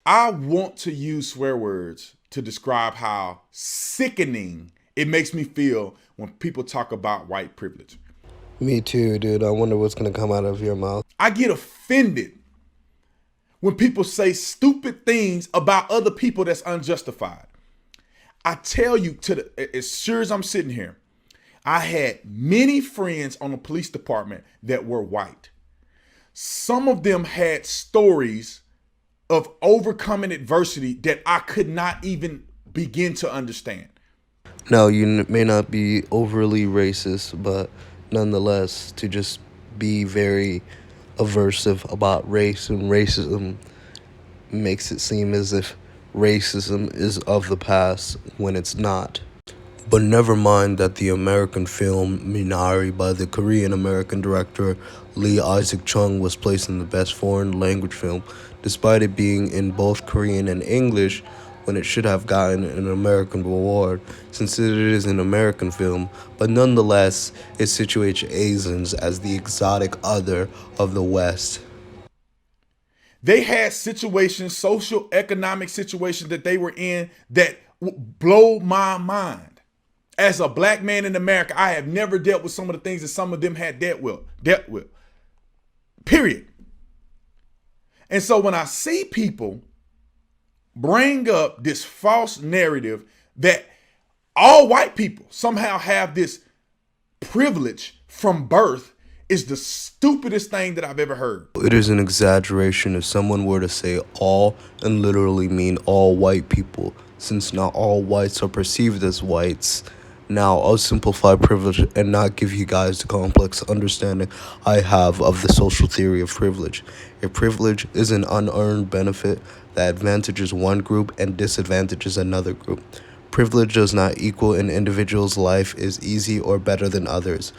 I want to use swear words to describe how sickening it makes me feel when people talk about white privilege. Me too, dude. I wonder what's gonna come out of your mouth. I get offended when people say stupid things about other people that's unjustified. I tell you, as sure as I'm sitting here, I had many friends on the police department that were white. Some of them had stories of overcoming adversity that I could not even begin to understand. Now, you may not be overly racist, but nonetheless, to just be very aversive about race and racism makes it seem as if racism is of the past when it's not. But never mind that the American film Minari by the Korean American director Lee Isaac Chung was placed in the best foreign language film, despite it being in both Korean and English when it should have gotten an American award, since it is an American film, but nonetheless it situates Asians as the exotic other of the West. They had situations, social, economic situations that they were in that blow my mind. As a black man in America, I have never dealt with some of the things that some of them had dealt with. Period. And so when I see people bring up this false narrative that all white people somehow have this privilege from birth is the stupidest thing that I've ever heard. It is an exaggeration if someone were to say all and literally mean all white people, since not all whites are perceived as whites. Now, I'll simplify privilege and not give you guys the complex understanding I have of the social theory of privilege. A privilege is an unearned benefit that advantages one group and disadvantages another group. Privilege does not equal an individual's life is easy or better than others.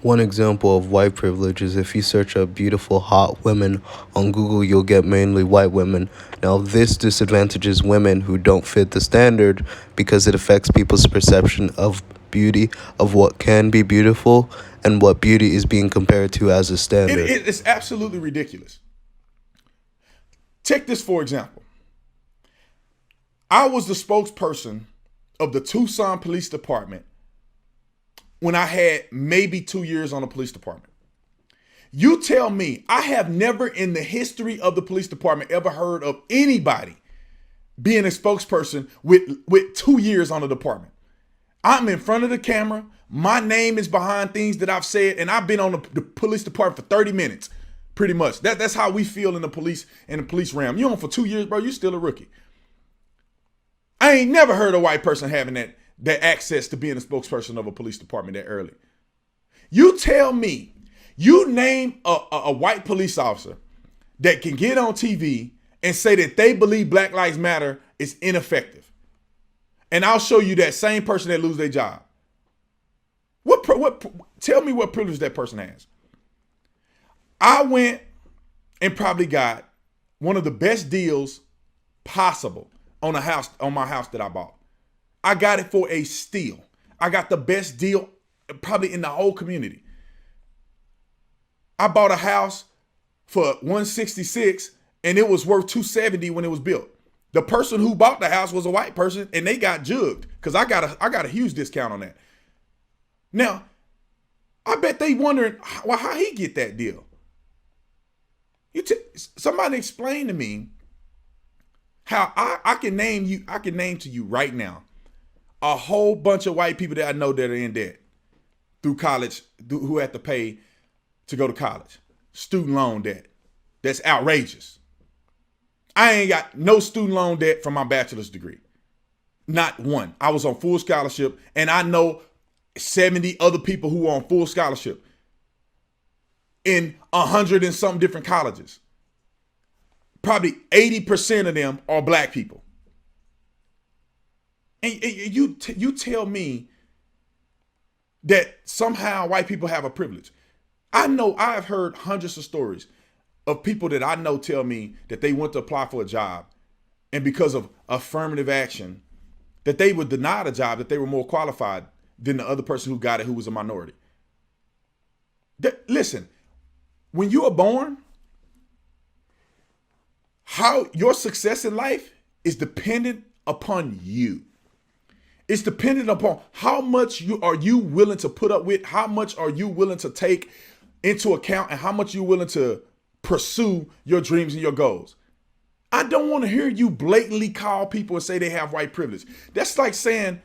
One example of white privilege is if you search up beautiful hot women on Google, you'll get mainly white women. Now, this disadvantages women who don't fit the standard because it affects people's perception of beauty, of what can be beautiful, and what beauty is being compared to as a standard. It's absolutely ridiculous. Take this for example. I was the spokesperson of the Tucson Police Department when I had maybe 2 years on the police department. You tell me, I have never in the history of the police department ever heard of anybody being a spokesperson with 2 years on the department. I'm in front of the camera. My name is behind things that I've said, and I've been on the police department for 30 minutes, pretty much. That's how we feel in the police realm. You on for 2 years, bro, you still a rookie. I ain't never heard a white person having that access to being a spokesperson of a police department that early. You tell me, you name a white police officer that can get on TV and say that they believe Black Lives Matter is ineffective. And I'll show you that same person that lose their job. Tell me what privilege that person has. I went and probably got one of the best deals possible on my house that I bought. I got it for a steal. I got the best deal probably in the whole community. I bought a house for 166 and it was worth 270 when it was built. The person who bought the house was a white person and they got jugged because I got a huge discount on that. Now, I bet they wondering how he get that deal. Somebody explain to me how I can name to you right now a whole bunch of white people that I know that are in debt through college, who have to pay to go to college. Student loan debt. That's outrageous. I ain't got no student loan debt from my bachelor's degree. Not one. I was on full scholarship, and I know 70 other people who are on full scholarship in 100 and some different colleges. Probably 80% of them are black people. And you tell me that somehow white people have a privilege. I know I've heard hundreds of stories of people that I know tell me that they went to apply for a job, and because of affirmative action, that they were denied a job, that they were more qualified than the other person who got it, who was a minority. Listen, when you are born, How your success in life is dependent upon you. It's dependent upon how much you willing to put up with, how much are you willing to take into account, and how much you're willing to pursue your dreams and your goals. I don't want to hear you blatantly call people and say they have white privilege. That's like saying,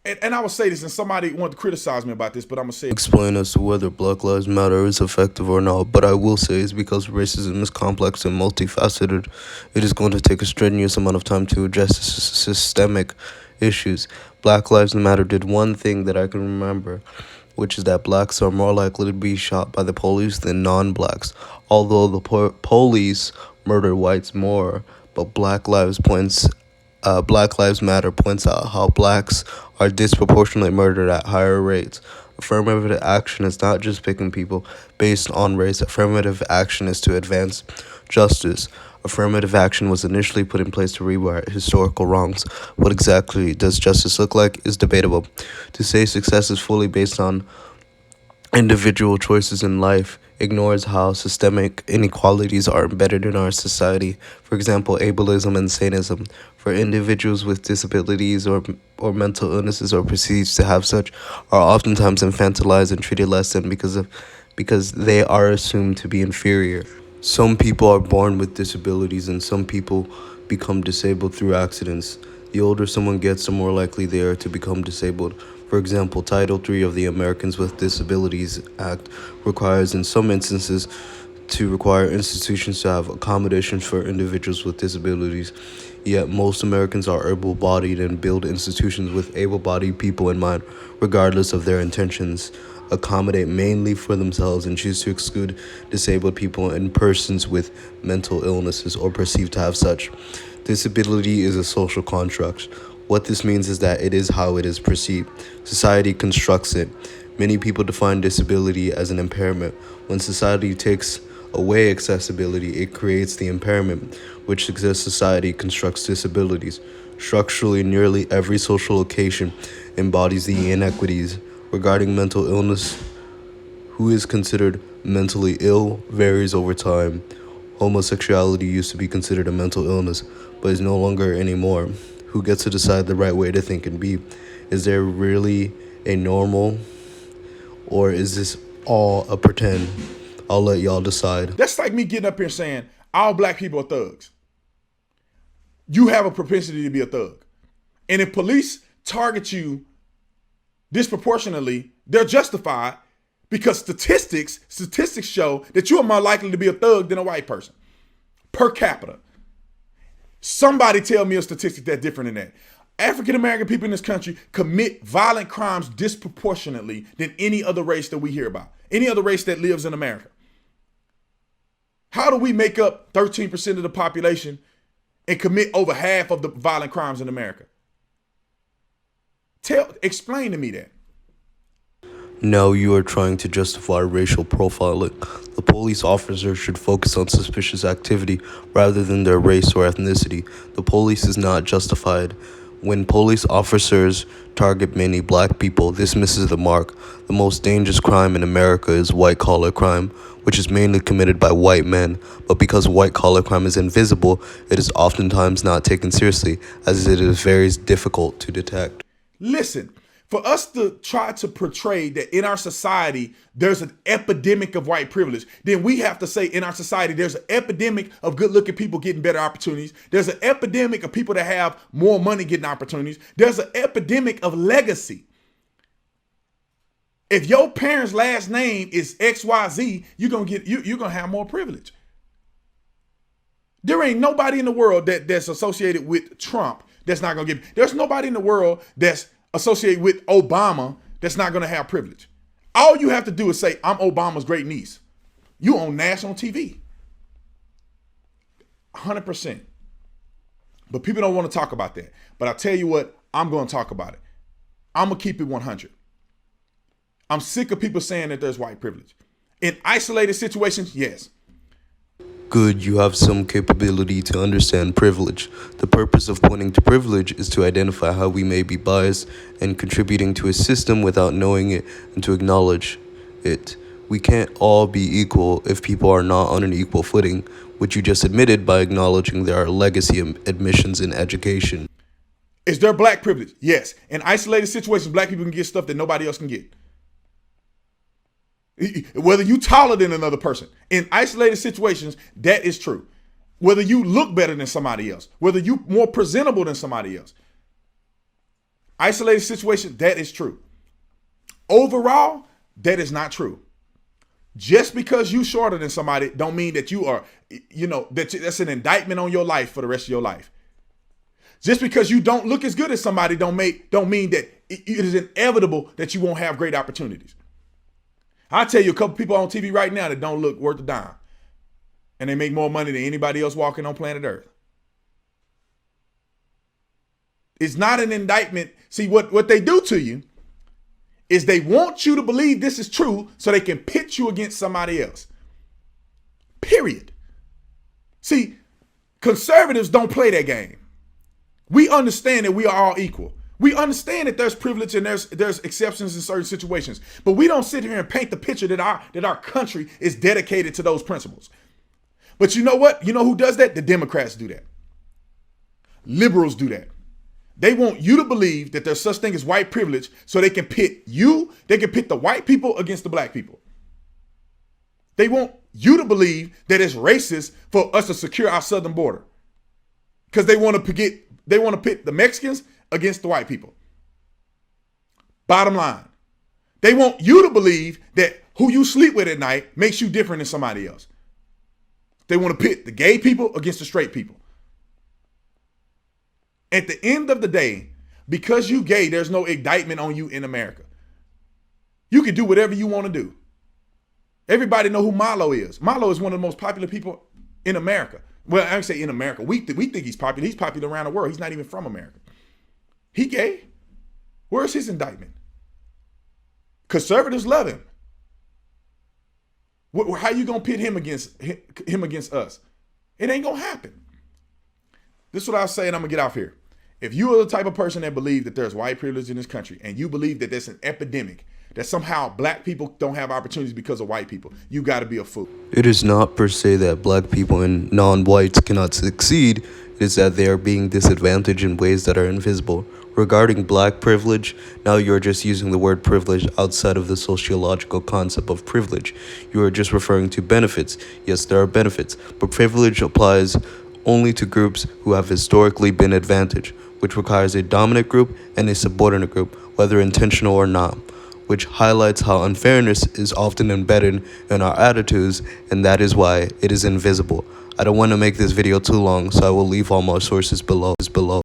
and I will say this, and somebody wanted to criticize me about this, but I'm going to say it. Explain as to whether Black Lives Matter is effective or not, but I will say it's because racism is complex and multifaceted. It is going to take a strenuous amount of time to address systemic issues. Black Lives Matter did one thing that I can remember, which is that blacks are more likely to be shot by the police than non-blacks, although the police murder whites more. But Black Lives Matter points out how blacks are disproportionately murdered at higher rates. Affirmative action is not just picking people based on race. Affirmative action is to advance justice. Affirmative action was initially put in place to rewrite historical wrongs. What exactly does justice look like is debatable. To say success is fully based on individual choices in life ignores how systemic inequalities are embedded in our society. For example, ableism and sadism. For individuals with disabilities or mental illnesses or perceived to have such are oftentimes infantilized and treated less than because they are assumed to be inferior. Some people are born with disabilities and some people become disabled through accidents. The older someone gets, the more likely they are to become disabled. For example, Title III of the Americans with Disabilities Act requires, in some instances, to require institutions to have accommodations for individuals with disabilities. Yet most Americans are able-bodied and build institutions with able-bodied people in mind, regardless of their intentions, accommodate mainly for themselves, and choose to exclude disabled people and persons with mental illnesses or perceived to have such. Disability is a social construct. What this means is that it is how it is perceived. Society constructs it. Many people define disability as an impairment. When society takes away accessibility, it creates the impairment, which suggests society constructs disabilities. Structurally, nearly every social location embodies the inequities. Regarding mental illness, who is considered mentally ill varies over time. Homosexuality used to be considered a mental illness, but is no longer anymore. Who gets to decide the right way to think and be? Is there really a normal, or is this all a pretend? I'll let y'all decide. That's like me getting up here saying all black people are thugs. You have a propensity to be a thug. And if police target you disproportionately, they're justified because statistics show that you are more likely to be a thug than a white person per capita. Somebody tell me a statistic that's different than that. African American people in this country commit violent crimes disproportionately than any other race that we hear about, any other race that lives in America. How do we make up 13% of the population and commit over half of the violent crimes in America? Explain to me that. Now you are trying to justify racial profiling. The police officer should focus on suspicious activity rather than their race or ethnicity. The police is not justified. When police officers target many black people, this misses the mark. The most dangerous crime in America is white-collar crime, which is mainly committed by white men. But because white-collar crime is invisible, it is oftentimes not taken seriously, as it is very difficult to detect. Listen, for us to try to portray that in our society there's an epidemic of white privilege, then we have to say in our society there's an epidemic of good-looking people getting better opportunities. There's an epidemic of people that have more money getting opportunities. There's an epidemic of legacy. If your parents' last name is XYZ, you're gonna have more privilege. There ain't nobody in the world that's associated with Trump that's not gonna get. There's nobody in the world that's associated with Obama that's not gonna have privilege. All you have to do is say, I'm Obama's great niece. You on national TV. 100%. But people don't want to talk about that. But I tell you what, I'm gonna talk about it. I'm gonna keep it 100. I'm sick of people saying that there's white privilege. In isolated situations, yes. Good, you have some capability to understand privilege. The purpose of pointing to privilege is to identify how we may be biased and contributing to a system without knowing it and to acknowledge it. We can't all be equal if people are not on an equal footing. which you just admitted by acknowledging there are legacy admissions in education. Is there black privilege? Yes. In isolated situations, black people can get stuff that nobody else can get. Whether you taller than another person, in isolated situations, that is true. Whether you look better than somebody else, whether you more presentable than somebody else. Isolated situations, that is true. Overall, that is not true. Just because you shorter than somebody don't mean that you are, that's an indictment on your life for the rest of your life. Just because you don't look as good as somebody don't mean that it is inevitable that you won't have great opportunities. I'll tell you a couple people on TV right now that don't look worth a dime. And they make more money than anybody else walking on planet Earth. It's not an indictment. See, what they do to you is they want you to believe this is true so they can pit you against somebody else. Period. See, conservatives don't play that game. We understand that we are all equal. We understand that there's privilege and there's exceptions in certain situations, but we don't sit here and paint the picture that our country is dedicated to those principles. But you know what? You know who does that? The Democrats do that. Liberals do that. They want you to believe that there's such thing as white privilege so they can pit the white people against the black people. They want you to believe that it's racist for us to secure our southern border because they want to pit the Mexicans against the white people. Bottom line, they want you to believe that who you sleep with at night makes you different than somebody else. They want to pit the gay people against the straight people. At the end of the day, because you gay, there's no indictment on you in America. You can do whatever you want to do. Everybody know who Milo is. Milo is one of the most popular people in America. Well, I don't say in America. We think he's popular. He's popular around the world. He's not even from America. He gay. Where's his indictment? Conservatives love him. How you gonna pit him against us? It ain't gonna happen. This is what I'll say, and I'm gonna get off here. If you are the type of person that believes that there's white privilege in this country, and you believe that there's an epidemic, that somehow black people don't have opportunities because of white people, you gotta be a fool. It is not per se that black people and non-whites cannot succeed. It is that they are being disadvantaged in ways that are invisible. Regarding black privilege, now you're just using the word privilege outside of the sociological concept of privilege. You are just referring to benefits. Yes, there are benefits, but privilege applies only to groups who have historically been advantaged, which requires a dominant group and a subordinate group, whether intentional or not, which highlights how unfairness is often embedded in our attitudes, and that is why it is invisible. I don't want to make this video too long, so I will leave all my sources below.